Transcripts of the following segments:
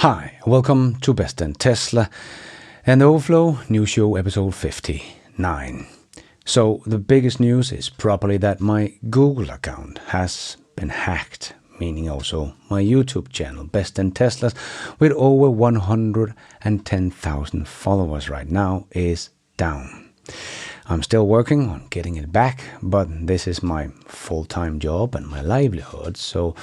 Hi, welcome to Best in Tesla and the Overflow News Show episode 59. So the biggest news is probably that my Google account has been hacked, meaning also my YouTube channel, Best in Tesla, with over 110,000 followers right now, is down. I'm still working on getting it back, but this is my full-time job and my livelihood, so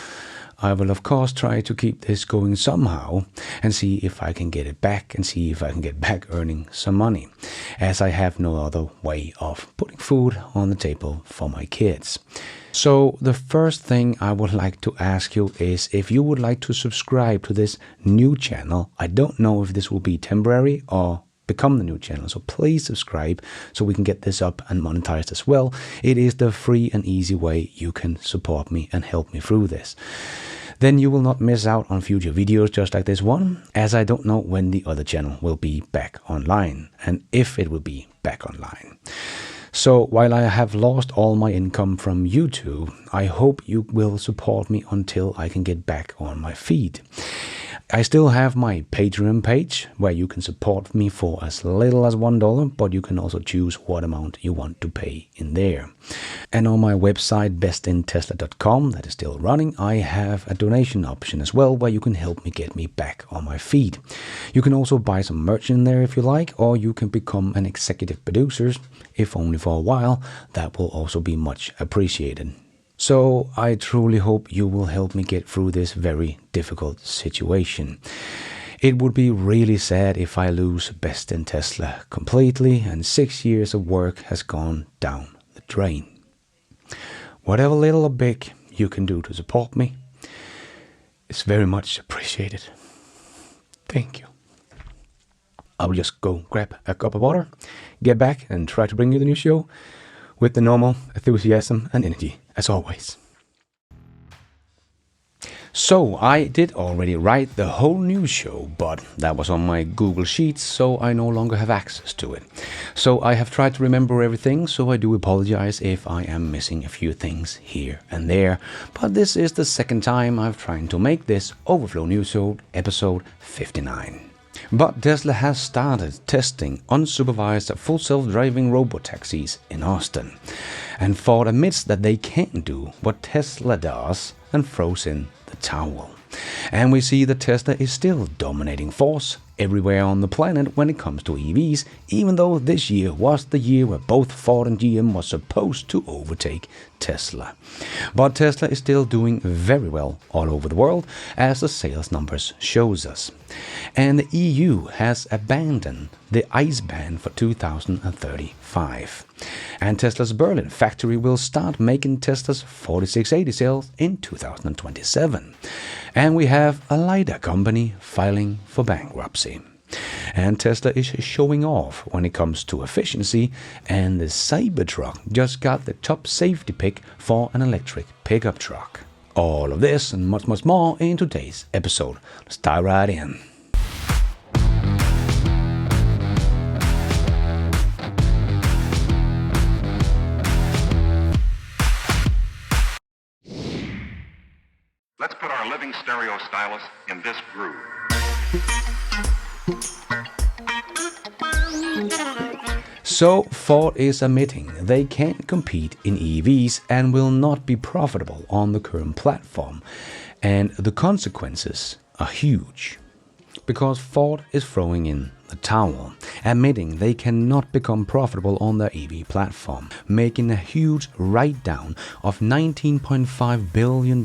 I will of course try to keep this going somehow and see if I can get it back and see if I can get back earning some money, as I have no other way of putting food on the table for my kids. So the first thing I would like to ask you is if you would like to subscribe to this new channel. I don't know if this will be temporary or become the new channel, so please subscribe so we can get this up and monetized as well. It is the free and easy way you can support me and help me through this. Then you will not miss out on future videos just like this one, as I don't know when the other channel will be back online and if it will be back online. So while I have lost all my income from YouTube, I hope you will support me until I can get back on my feet. I still have my Patreon page where you can support me for as little as $1, but you can also choose what amount you want to pay in there. And on my website BestInTESLA.com, that is still running, I have a donation option as well where you can help me get me back on my feet. You can also buy some merch in there if you like, or you can become an executive producer, if only for a while. That will also be much appreciated. So I truly hope you will help me get through this very difficult situation. It would be really sad if I lose Best in Tesla completely and 6 years of work has gone down the drain. Whatever little or big you can do to support me is very much appreciated. Thank you. I will just go grab a cup of water, get back and try to bring you the new show with the normal enthusiasm and energy, as always. So, I did already write the whole news show, but that was on my Google Sheets, so I no longer have access to it. So I have tried to remember everything, so I do apologize if I am missing a few things here and there. But this is the second time I've tried to make this Overflow News Show episode 59. But Tesla has started testing unsupervised full self-driving robotaxis in Austin. And Ford admits that they can't do what Tesla does and throws in the towel. And we see that Tesla is still dominating force everywhere on the planet when it comes to EVs, even though this year was the year where both Ford and GM were supposed to overtake Tesla. But Tesla is still doing very well all over the world, as the sales numbers shows us. And the EU has abandoned the ICE ban for 2035. And Tesla's Berlin factory will start making Tesla's 4680 cells in 2027. And we have a LiDAR company filing for bankruptcy. And Tesla is showing off when it comes to efficiency, and the Cybertruck just got the top safety pick for an electric pickup truck. All of this and much, much more in today's episode. Let's dive right in. Let's put our living stereo stylus in this groove. So Ford is admitting they can't compete in EVs and will not be profitable on the current platform. And the consequences are huge, because Ford is throwing in the towel, admitting they cannot become profitable on their EV platform, making a huge write-down of $19.5 billion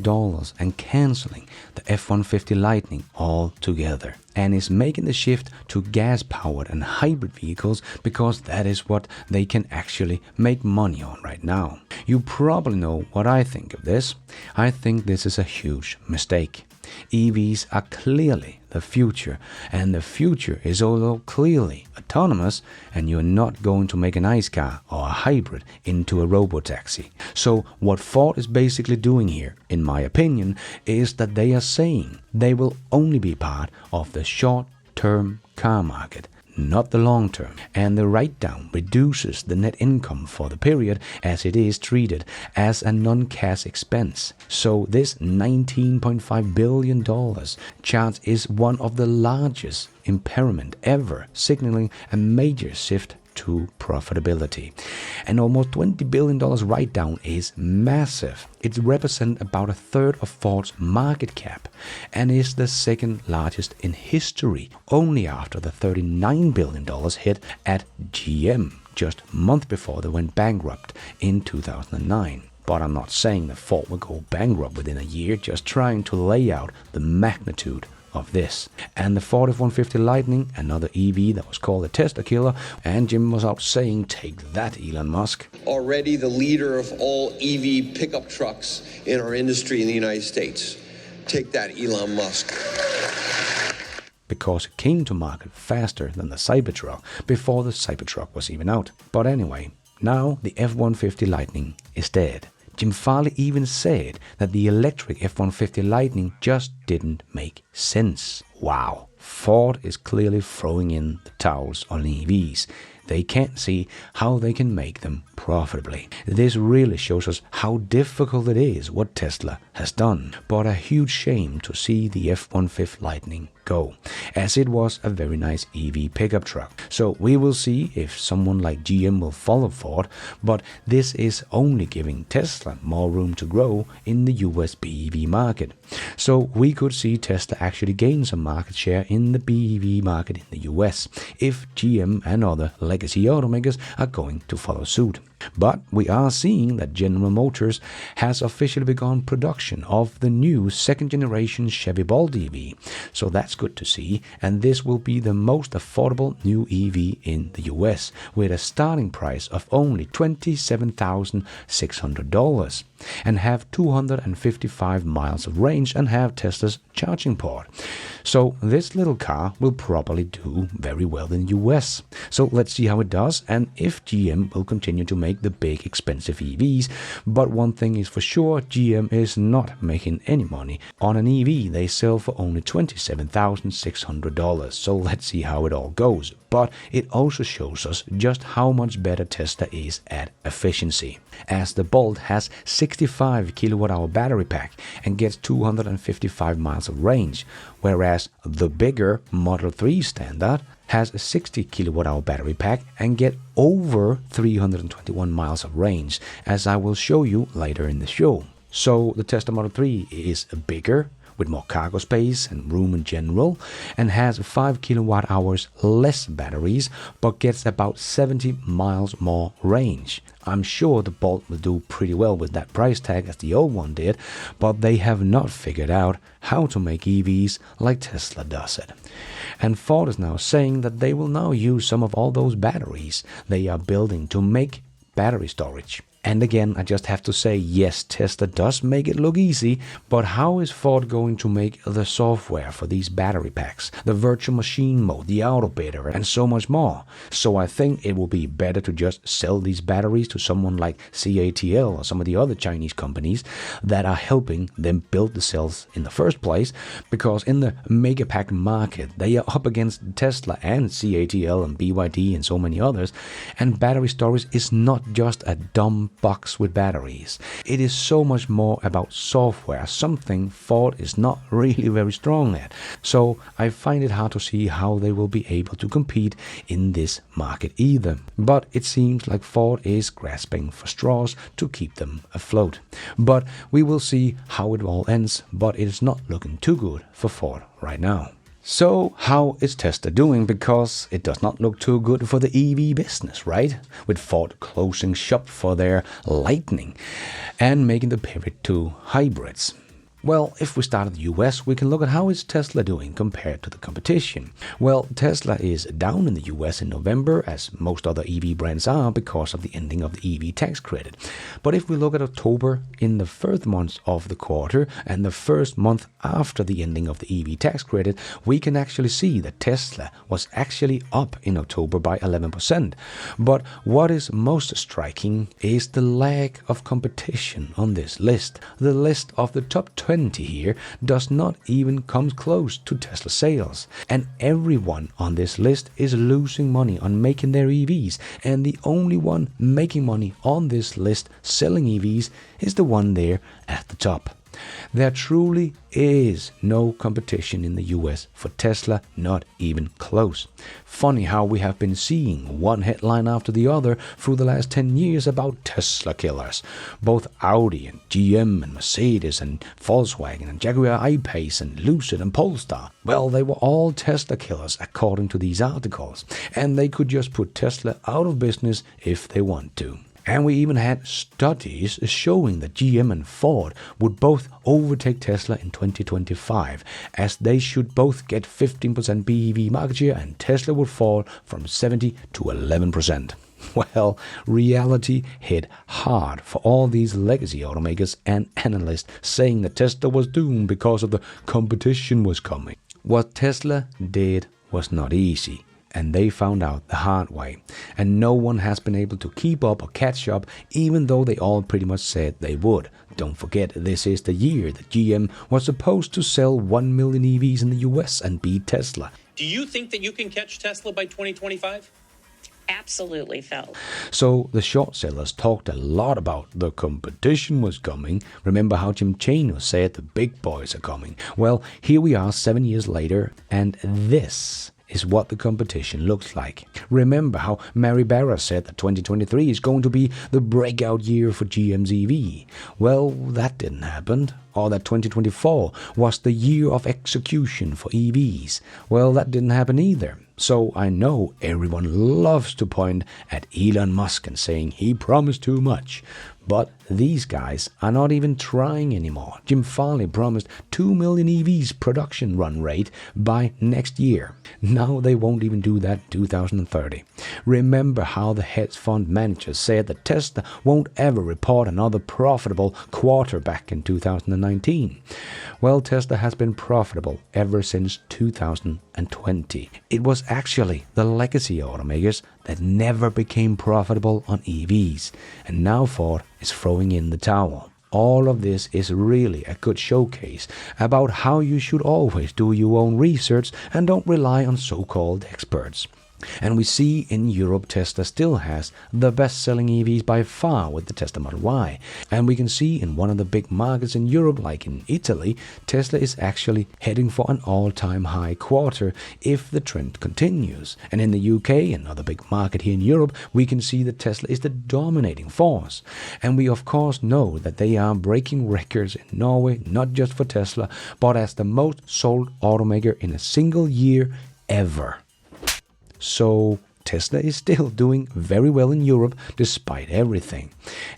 and cancelling the F-150 Lightning altogether, and is making the shift to gas-powered and hybrid vehicles because that is what they can actually make money on right now. You probably know what I think of this. I think this is a huge mistake. EVs are clearly the future, and the future is also clearly autonomous, and you're not going to make an ICE car or a hybrid into a robotaxi. So what Ford is basically doing here, in my opinion, is that they are saying they will only be part of the short-term car market, not the long term. And the write-down reduces the net income for the period as it is treated as a non-cash expense. So this $19.5 billion charge is one of the largest impairment ever, signaling a major shift to profitability. And almost $20 billion write-down is massive. It represents about a third of Ford's market cap and is the second largest in history, only after the $39 billion hit at GM just a month before they went bankrupt in 2009. But I'm not saying that Ford will go bankrupt within a year, just trying to lay out the magnitude of this. And the Ford F-150 Lightning, another EV that was called the Tesla killer, and Jim was out saying, "Take that, Elon Musk." Already the leader of all EV pickup trucks in our industry in the United States. Take that, Elon Musk. Because it came to market faster than the Cybertruck before the Cybertruck was even out. But anyway, now the F-150 Lightning is dead. Jim Farley even said that the electric F-150 Lightning just didn't make sense. Wow, Ford is clearly throwing in the towels on EVs. They can't see how they can make them profitably. This really shows us how difficult it is what Tesla has done. But a huge shame to see the F-150 Lightning go, as it was a very nice EV pickup truck. So we will see if someone like GM will follow Ford, but this is only giving Tesla more room to grow in the US BEV market. So we could see Tesla actually gain some market share in the BEV market in the US if GM and other legacy automakers are going to follow suit. But we are seeing that General Motors has officially begun production of the new second-generation Chevy Bolt EV. So that's good to see, and this will be the most affordable new EV in the US, with a starting price of only $27,600, and have 255 miles of range and have Tesla's charging port. So this little car will probably do very well in the US. So let's see how it does, and if GM will continue to make the big expensive EVs. But one thing is for sure, GM is not making any money on an EV they sell for only $27,600. So let's see how it all goes. But it also shows us just how much better Tesla is at efficiency, as the Bolt has 65 kilowatt-hour battery pack and gets 255 miles of range, whereas the bigger Model 3 standard has a 60 kilowatt-hour battery pack and get over 321 miles of range, as I will show you later in the show. So the Tesla Model 3 is bigger, with more cargo space and room in general, and has 5 kilowatt hours less batteries, but gets about 70 miles more range. I'm sure the Bolt will do pretty well with that price tag as the old one did, but they have not figured out how to make EVs like Tesla does it. And Ford is now saying that they will now use some of all those batteries they are building to make battery storage. And again, I just have to say, yes, Tesla does make it look easy, but how is Ford going to make the software for these battery packs, the virtual machine mode, the auto bidder, and so much more? So I think it will be better to just sell these batteries to someone like CATL or some of the other Chinese companies that are helping them build the cells in the first place, because in the megapack market, they are up against Tesla and CATL and BYD and so many others, and battery storage is not just a dumb box with batteries. It is so much more about software, something Ford is not really very strong at. So I find it hard to see how they will be able to compete in this market either. But it seems like Ford is grasping for straws to keep them afloat. But we will see how it all ends, but it is not looking too good for Ford right now. So how is Tesla doing? Because it does not look too good for the EV business, right? With Ford closing shop for their Lightning and making the pivot to hybrids. Well, if we start at the US, we can look at how is Tesla doing compared to the competition. Well, Tesla is down in the US in November, as most other EV brands are, because of the ending of the EV tax credit. But if we look at October, in the first month of the quarter and the first month after the ending of the EV tax credit, we can actually see that Tesla was actually up in October by 11%. But what is most striking is the lack of competition on this list. The list of the top 20 2020 here does not even come close to Tesla sales. And everyone on this list is losing money on making their EVs, and the only one making money on this list selling EVs is the one there at the top. There truly is no competition in the US for Tesla, not even close. Funny how we have been seeing one headline after the other through the last 10 years about Tesla killers. Both Audi and GM and Mercedes and Volkswagen and Jaguar I-Pace and Lucid and Polestar. Well, they were all Tesla killers according to these articles, and they could just put Tesla out of business if they want to. And we even had studies showing that GM and Ford would both overtake Tesla in 2025, as they should both get 15% BEV market share and Tesla would fall from 70 to 11%. Well, reality hit hard for all these legacy automakers and analysts saying that Tesla was doomed because of the competition was coming. What Tesla did was not easy, and they found out the hard way. And no one has been able to keep up or catch up, even though they all pretty much said they would. Don't forget, this is the year that GM was supposed to sell 1 million EVs in the US and beat Tesla. Do you think that you can catch Tesla by 2025? Absolutely, Phil. So the short sellers talked a lot about the competition was coming. Remember how Jim Chanos said the big boys are coming? Well, here we are 7 years later, and this is what the competition looks like. Remember how Mary Barra said that 2023 is going to be the breakout year for GM's EV? Well, that didn't happen. Or that 2024 was the year of execution for EVs. Well, that didn't happen either. So I know everyone loves to point at Elon Musk and saying he promised too much. But these guys are not even trying anymore. Jim Farley promised 2 million EVs production run rate by next year. Now they won't even do that in 2030. Remember how the hedge fund managers said that Tesla won't ever report another profitable quarter back in 2019. Well, Tesla has been profitable ever since 2020. It was actually the legacy automakers that never became profitable on EVs, and now Ford is throwing in the towel. All of this is really a good showcase about how you should always do your own research and don't rely on so-called experts. And we see in Europe Tesla still has the best-selling EVs by far with the Tesla Model Y. And we can see in one of the big markets in Europe, like in Italy, Tesla is actually heading for an all-time high quarter if the trend continues. And in the UK, another big market here in Europe, we can see that Tesla is the dominating force. And we of course know that they are breaking records in Norway, not just for Tesla, but as the most sold automaker in a single year ever. So Tesla is still doing very well in Europe despite everything.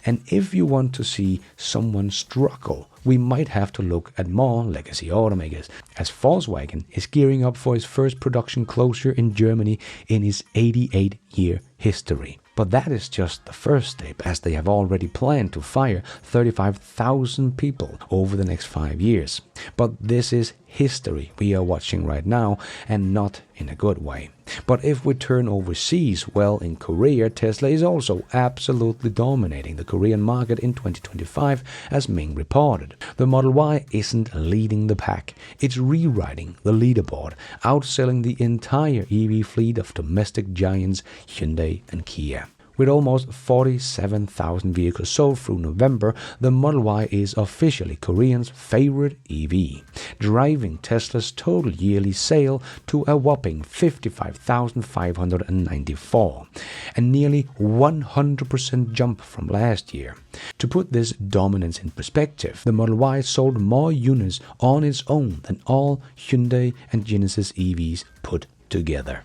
And if you want to see someone struggle, we might have to look at more legacy automakers, as Volkswagen is gearing up for its first production closure in Germany in its 88-year history. But that is just the first step, as they have already planned to fire 35,000 people over the next 5 years. But this is history we are watching right now, and not in a good way. But if we turn overseas, well, in Korea, Tesla is also absolutely dominating the Korean market in 2025, as Ming reported. The Model Y isn't leading the pack. It's rewriting the leaderboard, outselling the entire EV fleet of domestic giants Hyundai and Kia. With almost 47,000 vehicles sold through November, the Model Y is officially Koreans' favorite EV, driving Tesla's total yearly sale to a whopping 55,594, a nearly 100% jump from last year. To put this dominance in perspective, the Model Y sold more units on its own than all Hyundai and Genesis EVs put together.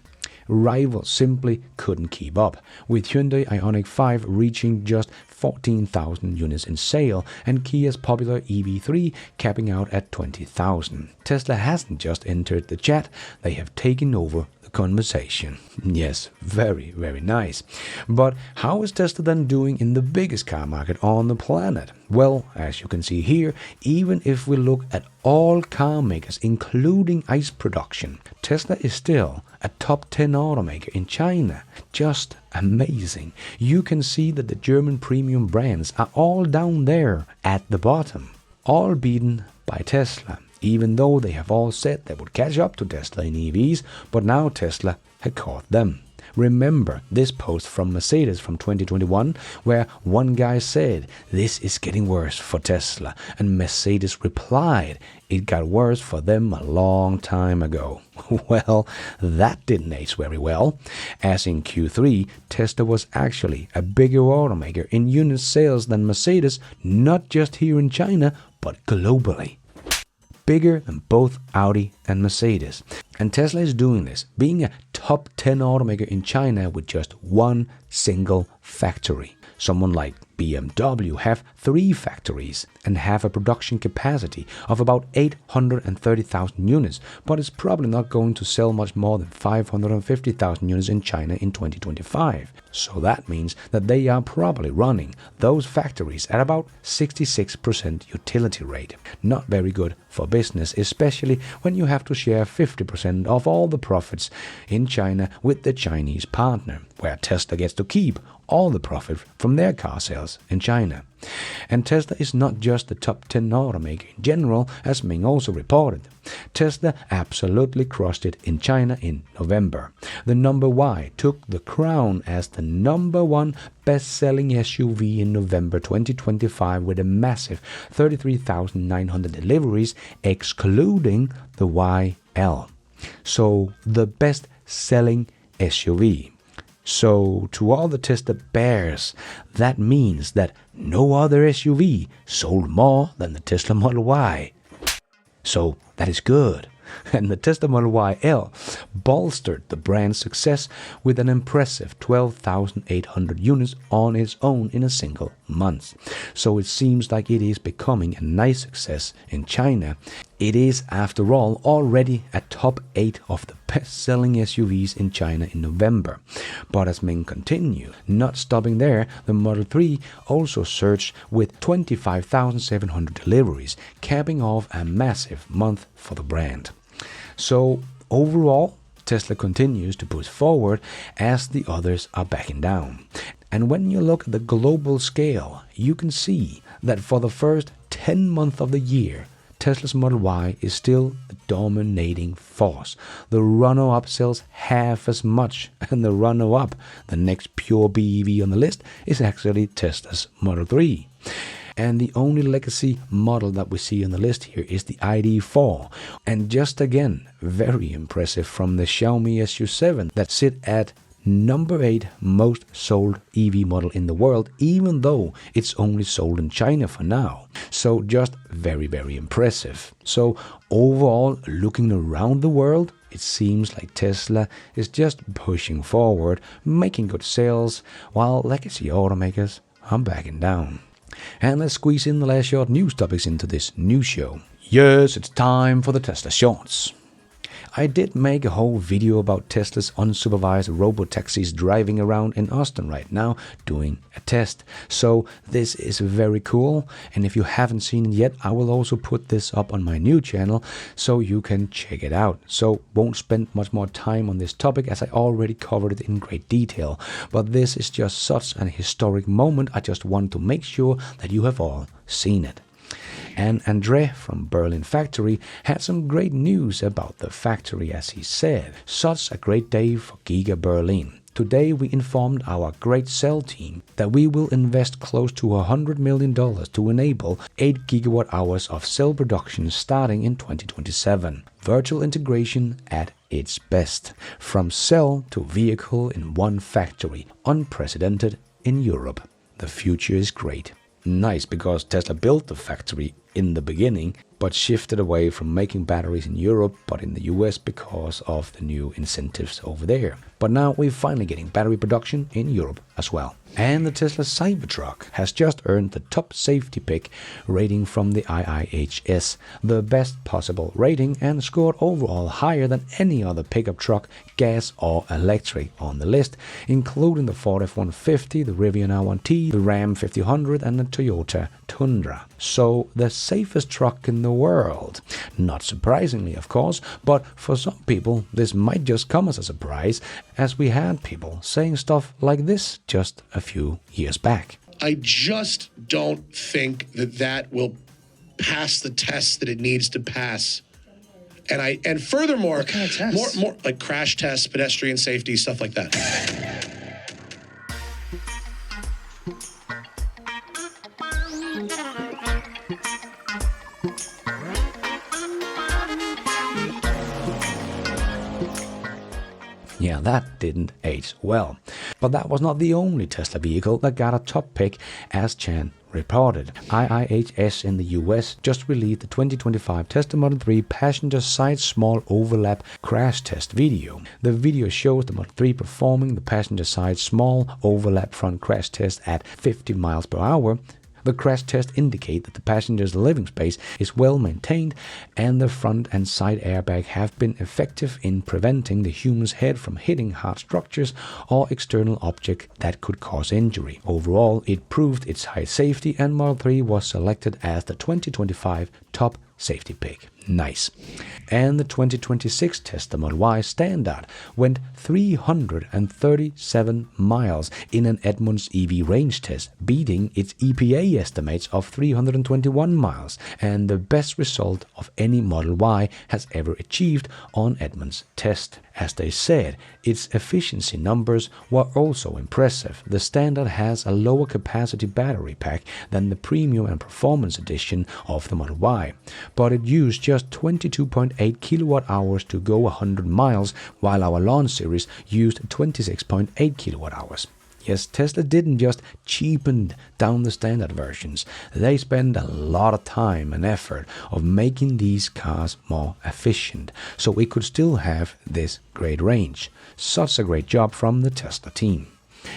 Rivals simply couldn't keep up, with Hyundai Ioniq 5 reaching just 14,000 units in sale and Kia's popular EV3 capping out at 20,000. Tesla hasn't just entered the chat, they have taken over the conversation. Yes, very, very nice. But how is Tesla then doing in the biggest car market on the planet? Well, as you can see here, even if we look at all car makers, including ICE production, Tesla is still a top 10 automaker in China. Just amazing. You can see that the German premium brands are all down there at the bottom, all beaten by Tesla, even though they have all said they would catch up to Tesla in EVs, but now Tesla had caught them. Remember this post from Mercedes from 2021, where one guy said, "This is getting worse for Tesla," and Mercedes replied, "It got worse for them a long time ago." Well, that didn't age very well, as in Q3, Tesla was actually a bigger automaker in unit sales than Mercedes, not just here in China, but globally. Bigger than both Audi and Mercedes. And Tesla is doing this, being a top 10 automaker in China with just one single factory. Someone like BMW have 3 factories and have a production capacity of about 830,000 units, but it's probably not going to sell much more than 550,000 units in China in 2025. So that means that they are probably running those factories at about 66% utility rate. Not very good for business, especially when you have to share 50% of all the profits in China with the Chinese partner, where Tesla gets to keep all the profit from their car sales in China. And Tesla is not just the top 10 automaker in general, as Ming also reported. Tesla absolutely crushed it in China in November. The number Y took the crown as the number 1 best-selling SUV in November 2025 with a massive 33,900 deliveries, excluding the YL. So the best-selling SUV. So, to all the Tesla bears, that means that no other SUV sold more than the Tesla Model Y. So, that is good. And the Tesla Model YL bolstered the brand's success with an impressive 12,800 units on its own in a single month. So it seems like it is becoming a nice success in China. It is, after all, already a top 8 of the best-selling SUVs in China in November. But as Ming continued, not stopping there, the Model 3 also surged with 25,700 deliveries, capping off a massive month for the brand. So overall, Tesla continues to push forward as the others are backing down. And when you look at the global scale, you can see that for the first 10 months of the year, Tesla's Model Y is still a dominating force. The runner-up sells half as much, and the runner-up, the next pure BEV on the list, is actually Tesla's Model 3. And the only legacy model that we see on the list here is the ID.4. And just again, very impressive from the Xiaomi SU7 that sit at number 8 most sold EV model in the world, even though it's only sold in China for now. So just very, very impressive. So overall, looking around the world, it seems like Tesla is just pushing forward, making good sales, while legacy automakers are backing down. And let's squeeze in the last short news topics into this news show. Yes, it's time for the Tesla Shorts. I did make a whole video about Tesla's unsupervised robotaxis driving around in Austin right now doing a test. So this is very cool, and if you haven't seen it yet, I will also put this up on my new channel so you can check it out. So won't spend much more time on this topic as I already covered it in great detail. But this is just such an historic moment. I just want to make sure that you have all seen it. And Andre from Berlin Factory had some great news about the factory, as he said. Such a great day for Giga Berlin. Today we informed our great cell team that we will invest close to $100 million to enable 8 gigawatt hours of cell production starting in 2027. Virtual integration at its best. From cell to vehicle in one factory. Unprecedented in Europe. The future is great. Nice, because Tesla built the factory in the beginning, but shifted away from making batteries in Europe, but in the US because of the new incentives over there. But now we're finally getting battery production in Europe as well. And the Tesla Cybertruck has just earned the top safety pick rating from the IIHS, the best possible rating, and scored overall higher than any other pickup truck, gas or electric, on the list, including the Ford F150, the Rivian R1T, the Ram 1500 and the Toyota Tundra. So the safest truck in the world. Not surprisingly, of course, but for some people this might just come as a surprise, as we had people saying stuff like this just a few years back. I just don't think that will pass the tests that it needs to pass. And furthermore, what kind of tests? more like crash tests, pedestrian safety, stuff like that. Yeah, that didn't age well. But that was not the only Tesla vehicle that got a top pick, as Chan reported. IIHS in the US just released the 2025 Tesla Model 3 passenger side small overlap crash test video. The video shows the Model 3 performing the passenger side small overlap front crash test at 50 miles per hour. The crash test indicate that the passenger's living space is well maintained and the front and side airbag have been effective in preventing the human's head from hitting hard structures or external objects that could cause injury. Overall, it proved its high safety and Model 3 was selected as the 2025 top safety pick. Nice. And the 2026 Tesla Model Y Standard went 337 miles in an Edmunds EV range test, beating its EPA estimates of 321 miles, and the best result of any Model Y has ever achieved on Edmunds test. As they said, its efficiency numbers were also impressive. The Standard has a lower capacity battery pack than the Premium and Performance edition of the Model Y, but it used just 22.8 kilowatt hours to go 100 miles, while our launch series used 26.8 kilowatt hours. Yes, Tesla didn't just cheapen down the standard versions. They spent a lot of time and effort of making these cars more efficient, so we could still have this great range. Such a great job from the Tesla team.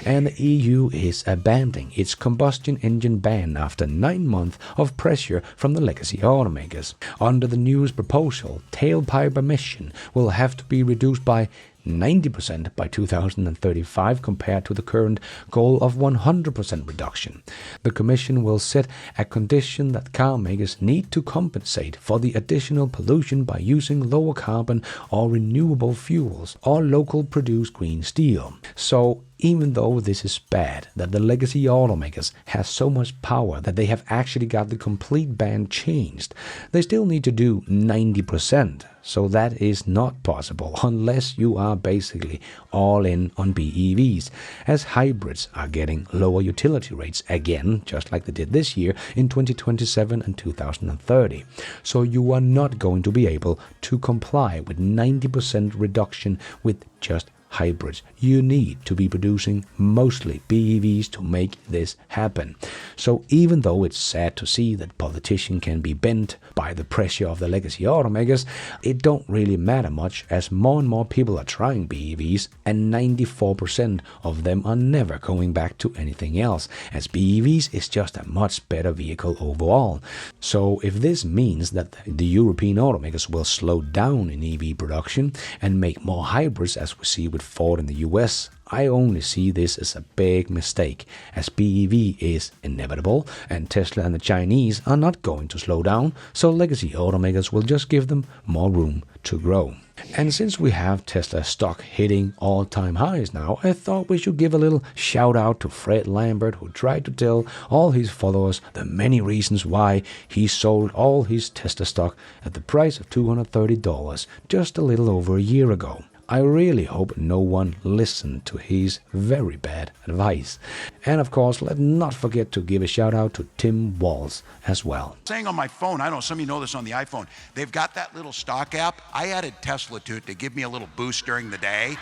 And the EU is abandoning its combustion engine ban after 9 months of pressure from the legacy automakers. Under the newest proposal, tailpipe emission will have to be reduced by 90% by 2035 compared to the current goal of 100% reduction. The Commission will set a condition that car makers need to compensate for the additional pollution by using lower carbon or renewable fuels or local produced green steel. So even though this is bad that the legacy automakers have so much power that they have actually got the complete ban changed, they still need to do 90%. So that is not possible unless you are basically all in on BEVs, as hybrids are getting lower utility rates again, just like they did this year in 2027 and 2030. So you are not going to be able to comply with 90% reduction with just hybrids. You need to be producing mostly BEVs to make this happen. So even though it's sad to see that politicians can be bent by the pressure of the legacy automakers, it don't really matter much as more and more people are trying BEVs and 94% of them are never going back to anything else, as BEVs is just a much better vehicle overall. So if this means that the European automakers will slow down in EV production and make more hybrids as we see with Ford in the US, I only see this as a big mistake, as BEV is inevitable and Tesla and the Chinese are not going to slow down, so legacy automakers will just give them more room to grow. And since we have Tesla stock hitting all-time highs now, I thought we should give a little shout out to Fred Lambert, who tried to tell all his followers the many reasons why he sold all his Tesla stock at the price of $230 just a little over a year ago. I really hope no one listened to his very bad advice. And of course, let's not forget to give a shout out to Tim Walz as well. Saying on my phone, I don't know, some of you know this on the iPhone, they've got that little stock app. I added Tesla to it to give me a little boost during the day.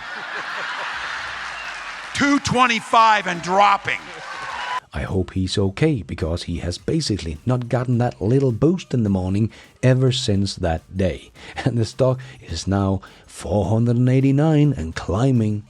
225 and dropping. I hope he's okay, because he has basically not gotten that little boost in the morning ever since that day. And the stock is now 489 and climbing.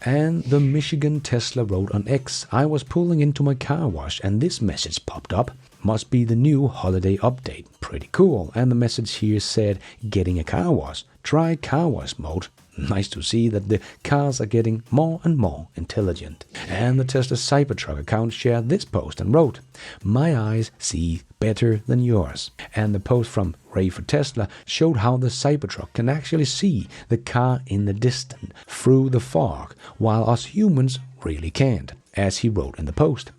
And the Michigan Tesla wrote on X, I was pulling into my car wash and this message popped up. Must be the new holiday update. Pretty cool. And the message here said, getting a car wash. Try car wash mode. Nice to see that the cars are getting more and more intelligent. And the Tesla Cybertruck account shared this post and wrote, my eyes see better than yours. And the post from Ray for Tesla showed how the Cybertruck can actually see the car in the distance through the fog, while us humans really can't. as he wrote in the post.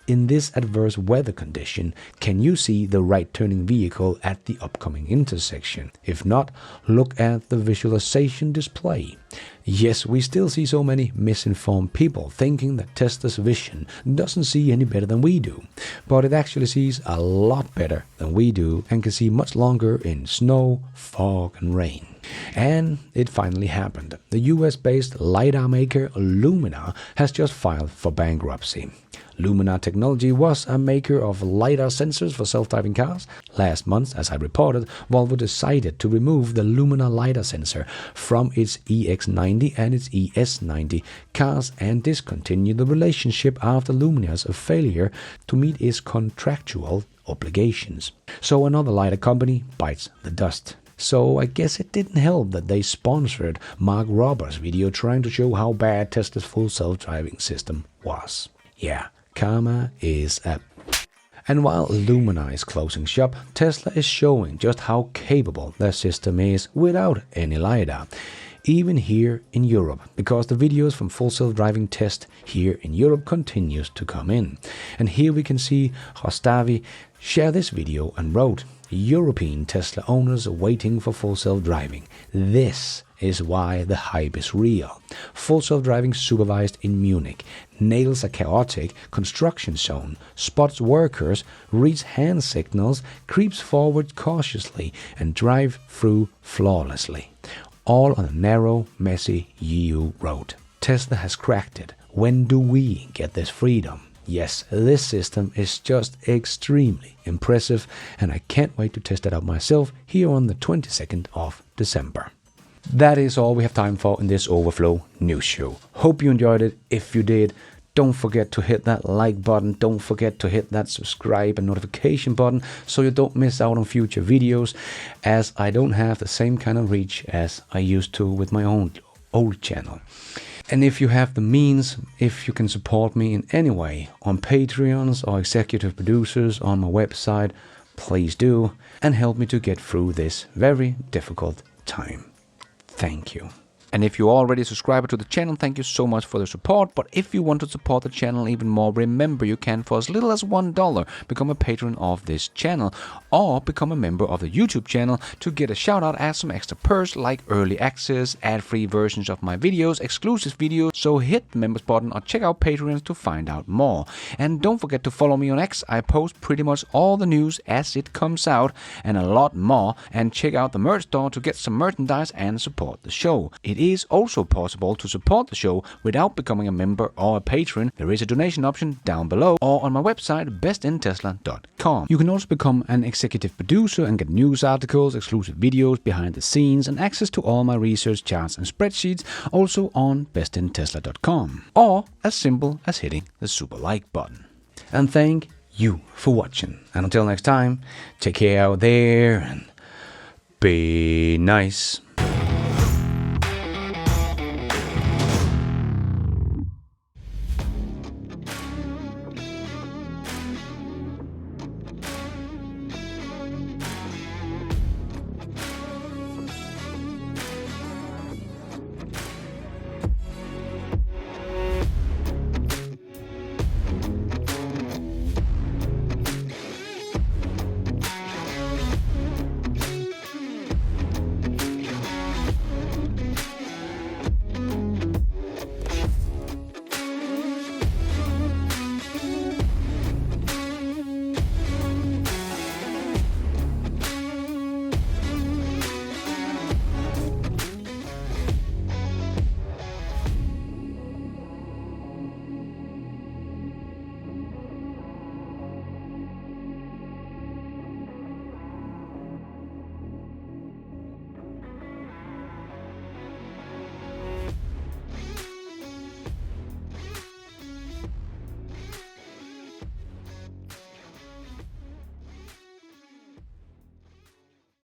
In this adverse weather condition, can you see the right-turning vehicle at the upcoming intersection? If not, look at the visualization display. Yes, we still see so many misinformed people thinking that Tesla's vision doesn't see any better than we do, but it actually sees a lot better than we do and can see much longer in snow, fog and rain. And it finally happened. The US-based LiDAR maker Lumina has just filed for bankruptcy. Lumina Technology was a maker of LiDAR sensors for self-driving cars. Last month, as I reported, Volvo decided to remove the Lumina LiDAR sensor from its EX90 and its ES90 cars and discontinue the relationship after Lumina's failure to meet its contractual obligations. So another LiDAR company bites the dust. So I guess it didn't help that they sponsored Mark Roberts' video trying to show how bad Tesla's full self-driving system was. Yeah, karma is a... And while Lumina is closing shop, Tesla is showing just how capable their system is without any LiDAR. Even here in Europe, because the videos from full self-driving test here in Europe continues to come in. And here we can see Rostavi share this video and wrote, European Tesla owners are waiting for full self-driving. This is why the hype is real. Full self-driving supervised in Munich, nails a chaotic construction zone, spots workers, reads hand signals, creeps forward cautiously, and drive through flawlessly. All on a narrow, messy EU road. Tesla has cracked it. When do we get this freedom? Yes, this system is just extremely impressive, and I can't wait to test it out myself here on the 22nd of December. That is all we have time for in this Overflow news show. Hope you enjoyed it. If you did, don't forget to hit that like button. Don't forget to hit that subscribe and notification button so you don't miss out on future videos, as I don't have the same kind of reach as I used to with my own old channel. And if you have the means, if you can support me in any way on Patreons or executive producers on my website, please do, and help me to get through this very difficult time. Thank you. And if you're already a subscriber to the channel, thank you so much for the support. But if you want to support the channel even more, remember you can, for as little as $1, become a patron of this channel, or become a member of the YouTube channel to get a shout out as some extra perks like early access, ad-free versions of my videos, exclusive videos. So hit the members button or check out Patreon to find out more. And don't forget to follow me on X. I post pretty much all the news as it comes out and a lot more. And check out the merch store to get some merchandise and support the show. It is also possible to support the show without becoming a member or a patron. There is a donation option down below or on my website BestInTESLA.com. You can also become an executive producer and get news articles, exclusive videos, behind the scenes, and access to all my research charts and spreadsheets also on BestInTESLA.com, or as simple as hitting the super like button. And thank you for watching. And until next time, take care out there and be nice.